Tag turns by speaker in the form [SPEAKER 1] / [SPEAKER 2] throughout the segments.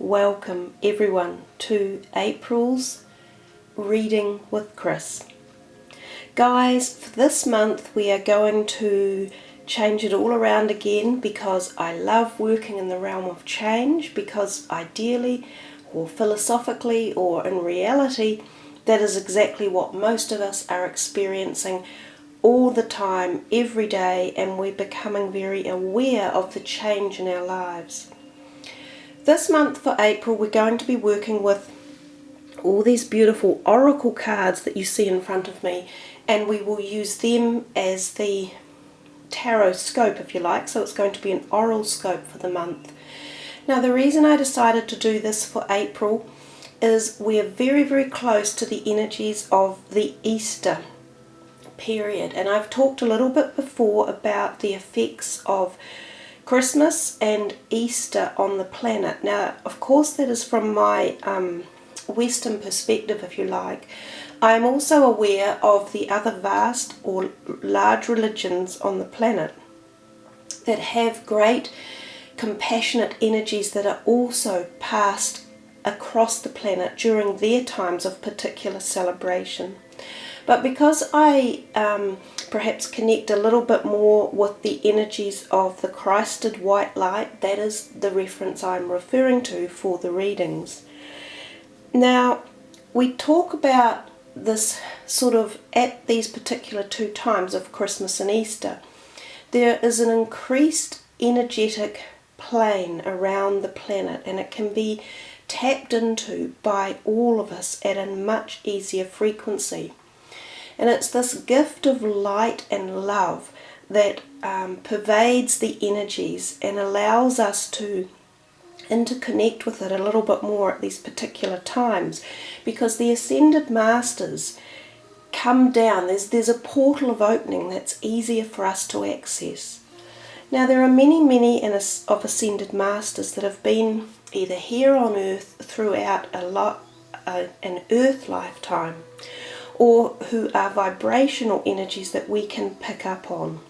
[SPEAKER 1] welcome everyone to April's reading with Chris. Guys, for this month we are going to change it all around again because I love working in the realm of change, because ideally or philosophically or in reality that is exactly what most of us are experiencing all the time, every day, and we're becoming very aware of the change in our lives. This month for April we're going to be working with all these beautiful oracle cards that you see in front of me, and we will use them as the tarot scope, if you like. So it's going to be an oral scope for the month. Now the reason I decided to do this for April is we are very, very close to the energies of the Easter period, and I've talked a little bit before about the effects of Christmas and Easter on the planet. Now, of course, that is from my Western perspective, if you like. I'm also aware of the other vast or large religions on the planet that have great compassionate energies that are also passed across the planet during their times of particular celebration. But because I perhaps connect a little bit more with the energies of the Christed white light, that is the reference I'm referring to for the readings. Now, we talk about this sort of at these particular two times of Christmas and Easter. There is an increased energetic plane around the planet, and it can be tapped into by all of us at a much easier frequency. And it's this gift of light and love that pervades the energies and allows us to interconnect with it a little bit more at these particular times, because the Ascended Masters come down. There's a portal of opening that's easier for us to access. Now there are many of Ascended Masters that have been either here on Earth throughout an Earth lifetime, or who are vibrational energies that we can pick up on.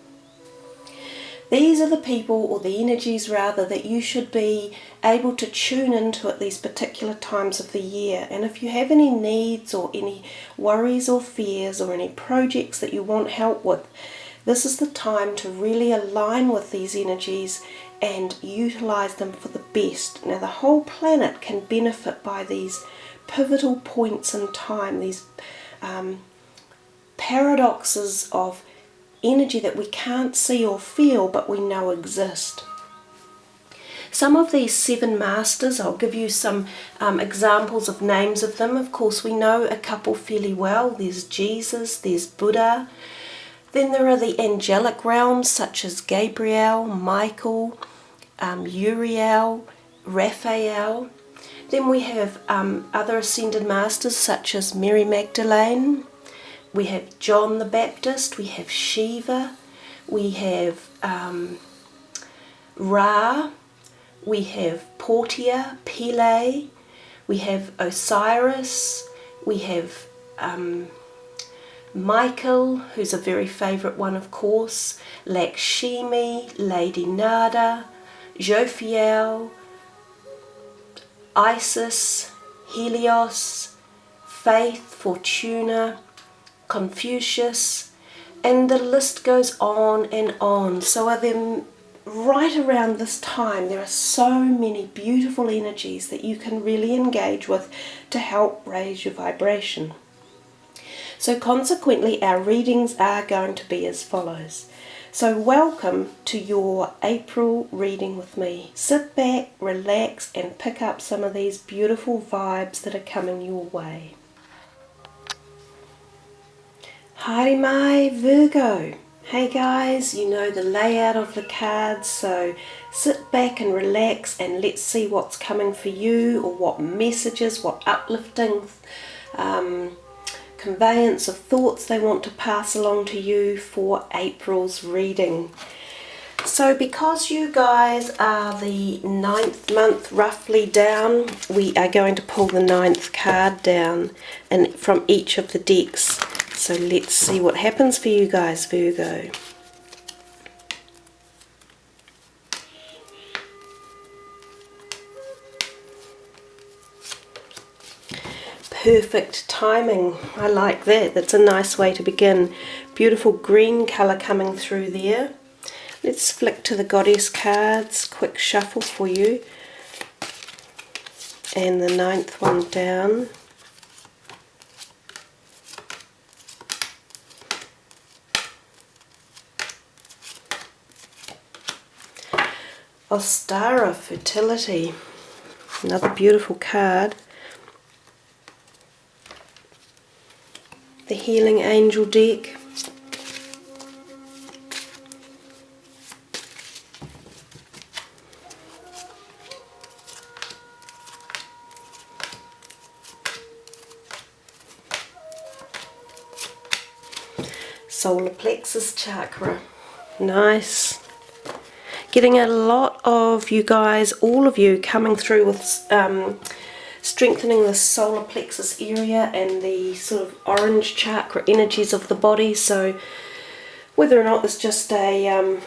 [SPEAKER 1] These are the people, or the energies rather, that you should be able to tune into at these particular times of the year. And if you have any needs or any worries or fears or any projects that you want help with, this is the time to really align with these energies and utilize them for the best. Now the whole planet can benefit by these pivotal points in time, these paradoxes of energy that we can't see or feel but we know exist. Some of these seven masters, I'll give you some examples of names of them. Of course, we know a couple fairly well. There's Jesus, there's Buddha. Then there are the angelic realms such as Gabriel, Michael, Uriel, Raphael. Then we have other Ascended Masters such as Mary Magdalene. We have John the Baptist. We have Shiva. We have Ra. We have Portia, Pele. We have Osiris. We have Michael, who's a very favourite one, of course. Lakshmi, Lady Nada, Jophiel, Isis, Helios, Faith, Fortuna, Confucius, and the list goes on and on. So right around this time there are so many beautiful energies that you can really engage with to help raise your vibration. So consequently our readings are going to be as follows. So welcome to your April reading with me. Sit back, relax, and pick up some of these beautiful vibes that are coming your way. Haere mai, Virgo. Hey guys, you know the layout of the cards, so sit back and relax and let's see what's coming for you, or what messages, what uplifting conveyance of thoughts they want to pass along to you for April's reading. So because you guys are the 9th month roughly down, we are going to pull the 9th card down and from each of the decks. So let's see what happens for you guys, Virgo. Perfect timing. I like that. That's a nice way to begin. Beautiful green colour coming through there. Let's flick to the goddess cards. Quick shuffle for you. And the 9th one down. Ostara, Fertility. Another beautiful card. The Healing Angel deck. Solar plexus chakra. Nice. Getting a lot of you guys, all of you, coming through with strengthening the solar plexus area and the sort of orange chakra energies of the body. So whether or not there's just a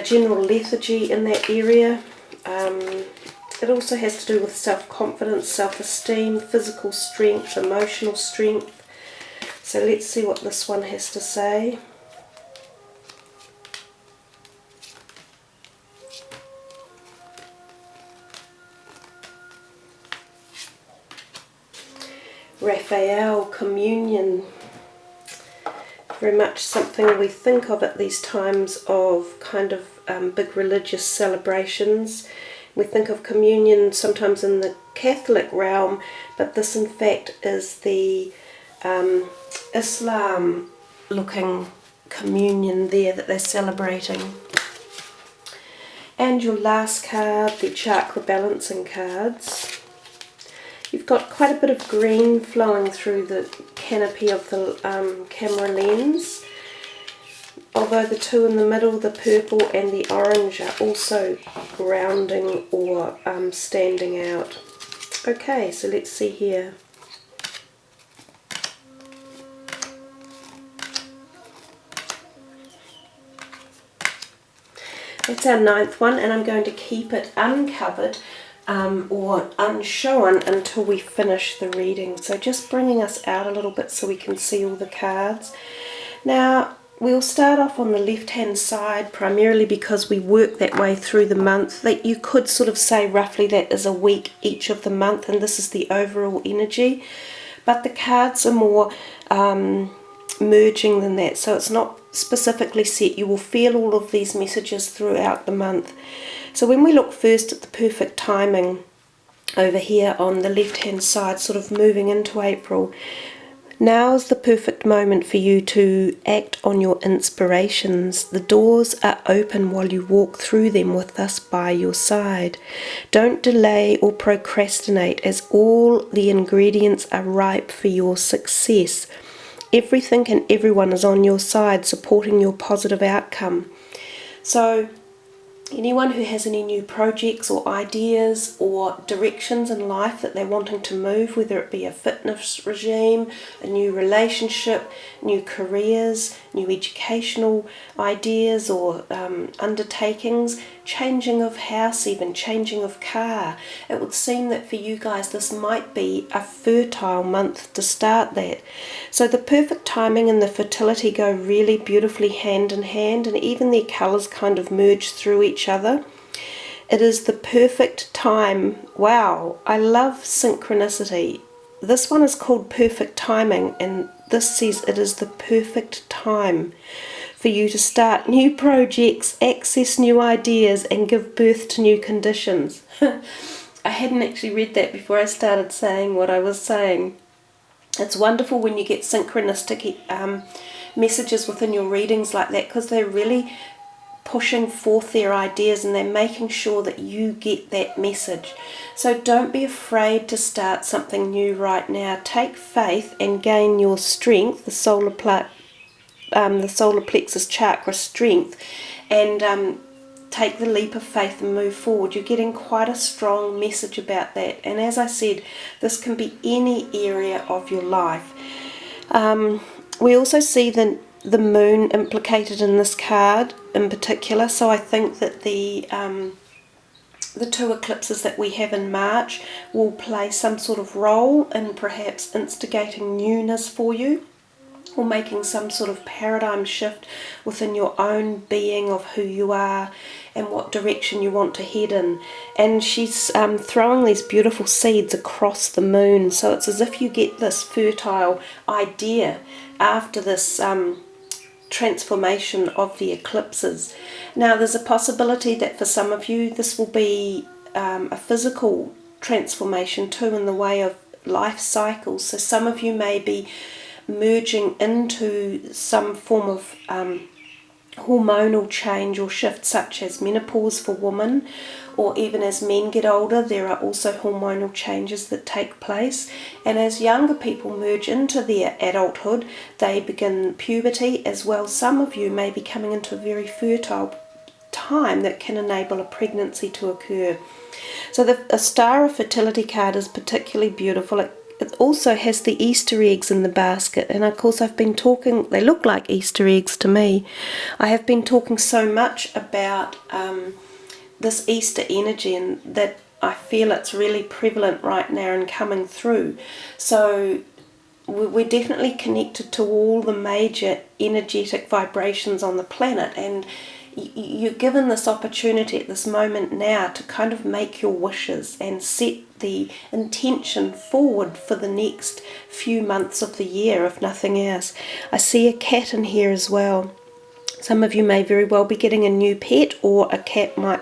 [SPEAKER 1] general lethargy in that area, it also has to do with self-confidence, self-esteem, physical strength, emotional strength. So let's see what this one has to say. Raphael, communion. Very much something we think of at these times of kind of big religious celebrations. We think of communion sometimes in the Catholic realm, but this in fact is the Islam looking communion there that they're celebrating. And your last card, the chakra balancing cards. You've got quite a bit of green flowing through the canopy of the camera lens, although the two in the middle, the purple and the orange, are also grounding or standing out. Okay, so let's see here. That's our 9th one, and I'm going to keep it uncovered or unshown until we finish the reading. So just bringing us out a little bit so we can see all the cards. Now, we'll start off on the left-hand side, primarily because we work that way through the month. That you could sort of say roughly that is a week each of the month, and this is the overall energy. But the cards are more merging than that, so it's not specifically set. You will feel all of these messages throughout the month. So when we look first at the perfect timing over here on the left hand side, sort of moving into April, now is the perfect moment for you to act on your inspirations. The doors are open while you walk through them with us by your side. Don't delay or procrastinate, as all the ingredients are ripe for your success. Everything and everyone is on your side, supporting your positive outcome. So anyone who has any new projects or ideas or directions in life that they're wanting to move, whether it be a fitness regime, a new relationship, new careers, new educational ideas or undertakings, changing of house, even changing of car, it would seem that for you guys this might be a fertile month to start that. So the perfect timing and the fertility go really beautifully hand in hand, and even their colours kind of merge through each other. It is the perfect time. Wow, I love synchronicity. This one is called perfect timing, and this says it is the perfect time for you to start new projects, access new ideas, and give birth to new conditions. I hadn't actually read that before I started saying what I was saying. It's wonderful when you get synchronistic messages within your readings like that, because they're really pushing forth their ideas and they're making sure that you get that message. So don't be afraid to start something new right now. Take faith and gain your strength, the solar plexus chakra strength, and take the leap of faith and move forward. You're getting quite a strong message about that, and as I said, this can be any area of your life. We also see the moon implicated in this card in particular, so I think that the the 2 eclipses that we have in March will play some sort of role in perhaps instigating newness for you, or making some sort of paradigm shift within your own being of who you are and what direction you want to head in. And she's throwing these beautiful seeds across the moon, so it's as if you get this fertile idea after this transformation of the eclipses. Now there's a possibility that for some of you this will be a physical transformation too, in the way of life cycles. So some of you may be merging into some form of hormonal change or shift, such as menopause for women, or even as men get older there are also hormonal changes that take place. And as younger people merge into their adulthood, they begin puberty as well. Some of you may be coming into a very fertile time that can enable a pregnancy to occur. So a Star of Fertility card is particularly beautiful. It also has the Easter eggs in the basket, and of course I've been talking, they look like Easter eggs to me. I have been talking so much about this Easter energy, and that I feel it's really prevalent right now and coming through. So we're definitely connected to all the major energetic vibrations on the planet, and you're given this opportunity at this moment now to kind of make your wishes and set the intention forward for the next few months of the year, if nothing else. I see a cat in here as well. Some of you may very well be getting a new pet, or a cat might,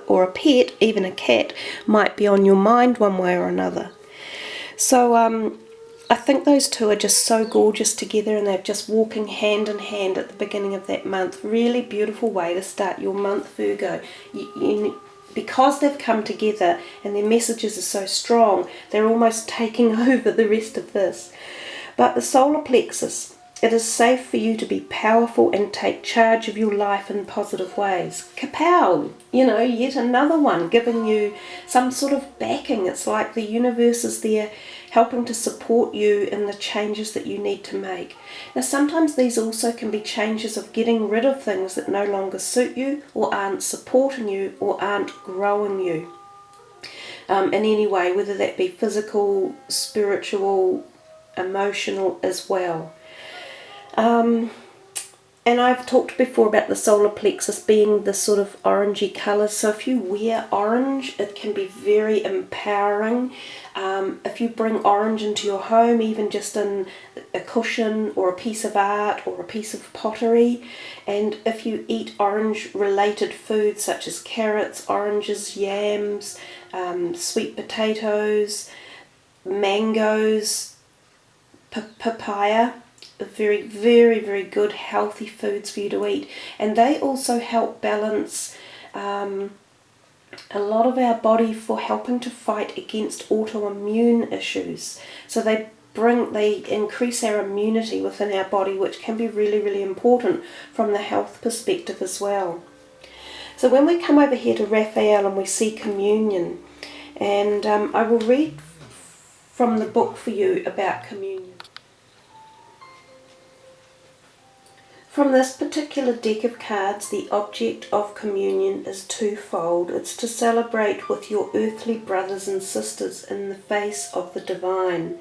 [SPEAKER 1] or a pet, even a cat, might be on your mind one way or another. So I think those 2 are just so gorgeous together, and they're just walking hand in hand at the beginning of that month. Really beautiful way to start your month, Virgo. Because they've come together and their messages are so strong, they're almost taking over the rest of this. But the solar plexus, it is safe for you to be powerful and take charge of your life in positive ways. Kapow! Yet another one giving you some sort of backing. It's like the universe is there helping to support you in the changes that you need to make. Now sometimes these also can be changes of getting rid of things that no longer suit you, or aren't supporting you, or aren't growing you in any way, whether that be physical, spiritual, emotional as well. And I've talked before about the solar plexus being this sort of orangey colour. So if you wear orange, it can be very empowering. If you bring orange into your home, even just in a cushion or a piece of art or a piece of pottery, and if you eat orange related foods such as carrots, oranges, yams, sweet potatoes, mangoes, papaya, very, very, very good healthy foods for you to eat. And they also help balance a lot of our body for helping to fight against autoimmune issues. So they increase our immunity within our body, which can be really, really important from the health perspective as well. So when we come over here to Raphael and we see communion, and I will read from the book for you about communion. From this particular deck of cards, the object of communion is twofold. It's to celebrate with your earthly brothers and sisters in the face of the divine.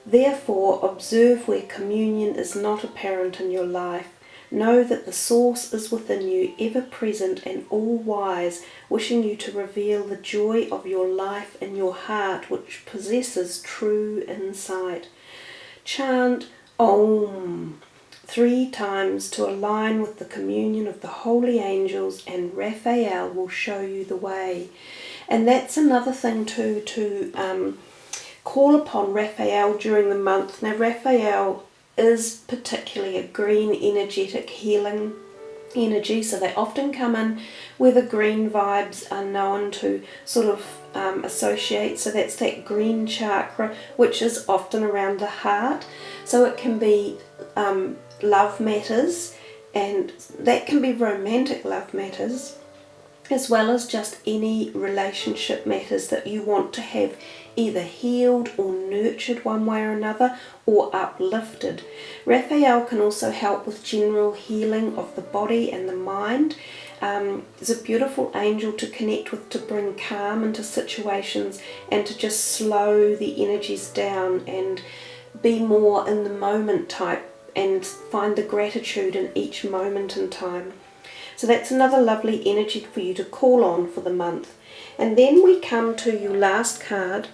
[SPEAKER 1] Therefore, observe where communion is not apparent in your life. Know that the source is within you, ever present and all-wise, wishing you to reveal the joy of your life in your heart, which possesses true insight. Chant Om 3 times to align with the communion of the holy angels, and Raphael will show you the way. And that's another thing too, to call upon Raphael during the month. Now Raphael is particularly a green energetic healing energy, so they often come in where the green vibes are known to sort of associate. So that's that green chakra, which is often around the heart. So it can be love matters, and that can be romantic love matters, as well as just any relationship matters that you want to have either healed or nurtured one way or another, or uplifted. Raphael can also help with general healing of the body and the mind. is a beautiful angel to connect with, to bring calm into situations and to just slow the energies down and be more in the moment type and find the gratitude in each moment in time. So that's another lovely energy for you to call on for the month. And then we come to your last card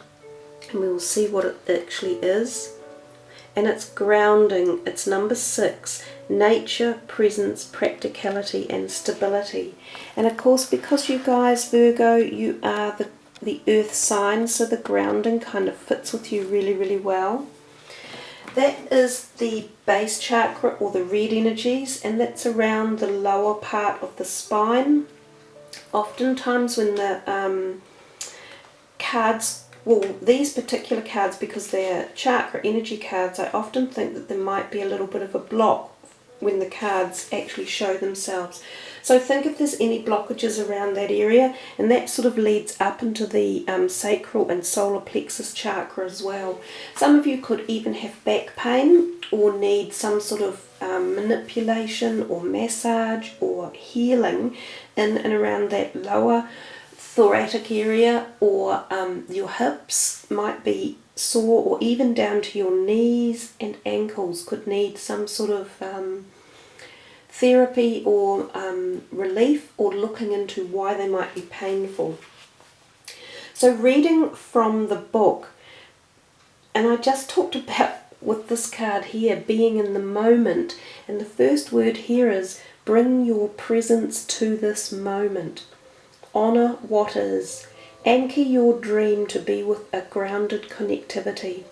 [SPEAKER 1] and we will see what it actually is. And it's grounding. It's number 6, nature, presence, practicality and stability. And of course, because you guys, Virgo, you are the earth sign, so the grounding kind of fits with you really, really well. That is the base chakra, or the red energies, and that's around the lower part of the spine. Oftentimes when the cards, well, these particular cards, because they're chakra energy cards, I often think that there might be a little bit of a block when the cards actually show themselves. So think if there's any blockages around that area, and that sort of leads up into the sacral and solar plexus chakra as well. Some of you could even have back pain or need some sort of manipulation or massage or healing in and around that lower thoracic area, or your hips might be sore, or even down to your knees and ankles could need some sort of therapy or relief, or looking into why they might be painful. So reading from the book, and I just talked about with this card here being in the moment, and the first word here is bring your presence to this moment. Honour what is. Anchor your dream to be with a grounded connectivity.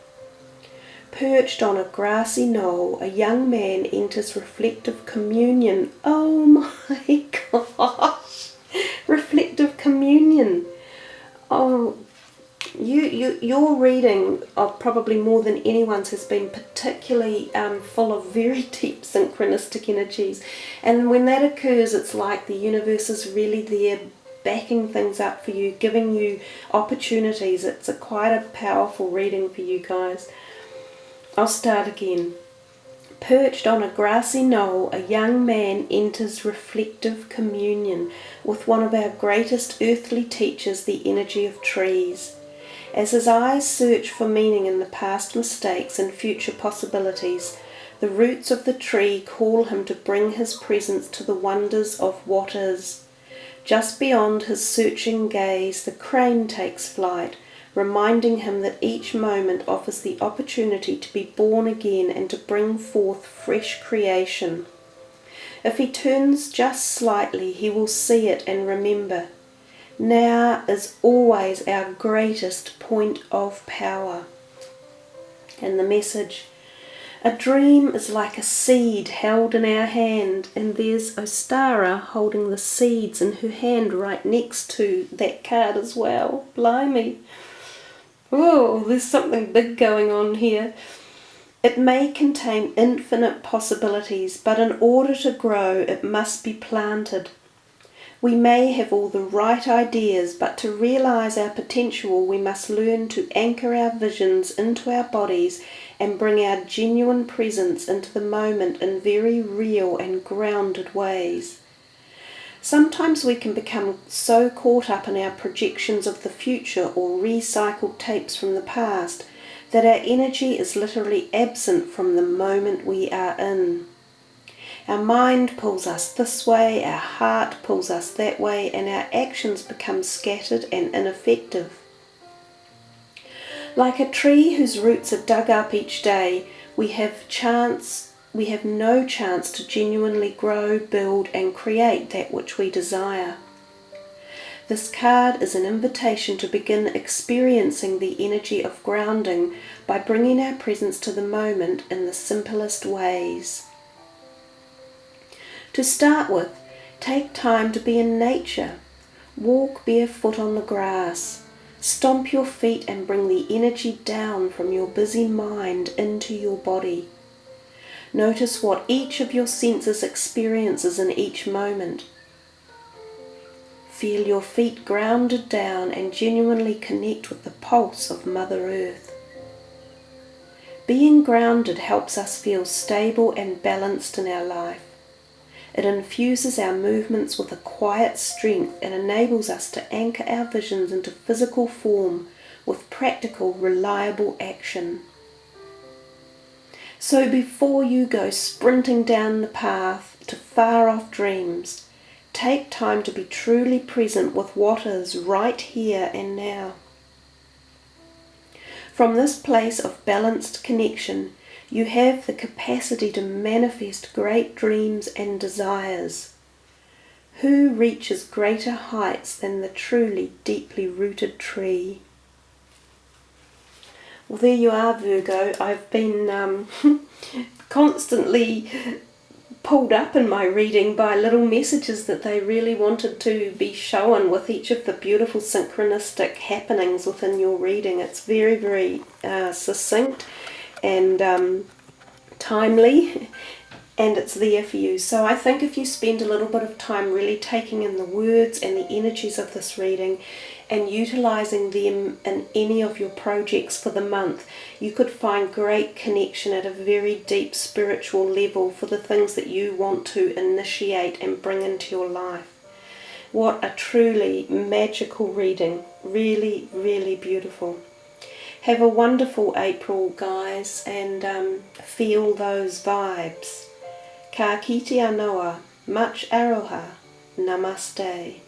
[SPEAKER 1] Perched on a grassy knoll, a young man enters reflective communion. Oh my gosh! Reflective communion. Oh, your reading of probably more than anyone's has been particularly full of very deep synchronistic energies. And when that occurs, it's like the universe is really there, backing things up for you, giving you opportunities. It's quite a powerful reading for you guys. I'll start again. Perched on a grassy knoll, a young man enters reflective communion with one of our greatest earthly teachers, the energy of trees. As his eyes search for meaning in the past mistakes and future possibilities, the roots of the tree call him to bring his presence to the wonders of what is. Just beyond his searching gaze, the crane takes flight, reminding him that each moment offers the opportunity to be born again and to bring forth fresh creation. If he turns just slightly, he will see it and remember. Now is always our greatest point of power. And the message: a dream is like a seed held in our hand, and there's Ostara holding the seeds in her hand right next to that card as well. Blimey. Oh, there's something big going on here. It may contain infinite possibilities, but in order to grow, it must be planted. We may have all the right ideas, but to realize our potential, we must learn to anchor our visions into our bodies and bring our genuine presence into the moment in very real and grounded ways. Sometimes we can become so caught up in our projections of the future or recycled tapes from the past that our energy is literally absent from the moment we are in. Our mind pulls us this way, our heart pulls us that way, and our actions become scattered and ineffective. Like a tree whose roots are dug up each day, we have no chance to genuinely grow, build, and create that which we desire. This card is an invitation to begin experiencing the energy of grounding by bringing our presence to the moment in the simplest ways. To start with, take time to be in nature. Walk barefoot on the grass. Stomp your feet and bring the energy down from your busy mind into your body. Notice what each of your senses experiences in each moment. Feel your feet grounded down and genuinely connect with the pulse of Mother Earth. Being grounded helps us feel stable and balanced in our life. It infuses our movements with a quiet strength and enables us to anchor our visions into physical form with practical, reliable action. So before you go sprinting down the path to far-off dreams, take time to be truly present with what is right here and now. From this place of balanced connection, you have the capacity to manifest great dreams and desires. Who reaches greater heights than the truly deeply rooted tree? Well, there you are, Virgo. I've been constantly pulled up in my reading by little messages that they really wanted to be shown with each of the beautiful synchronistic happenings within your reading. It's very, very succinct and timely, and it's there for you. So I think if you spend a little bit of time really taking in the words and the energies of this reading and utilizing them in any of your projects for the month, you could find great connection at a very deep spiritual level for the things that you want to initiate and bring into your life. What a truly magical reading. Really, really beautiful. Have a wonderful April, guys, and feel those vibes. Ka kite anoa, much aroha, namaste.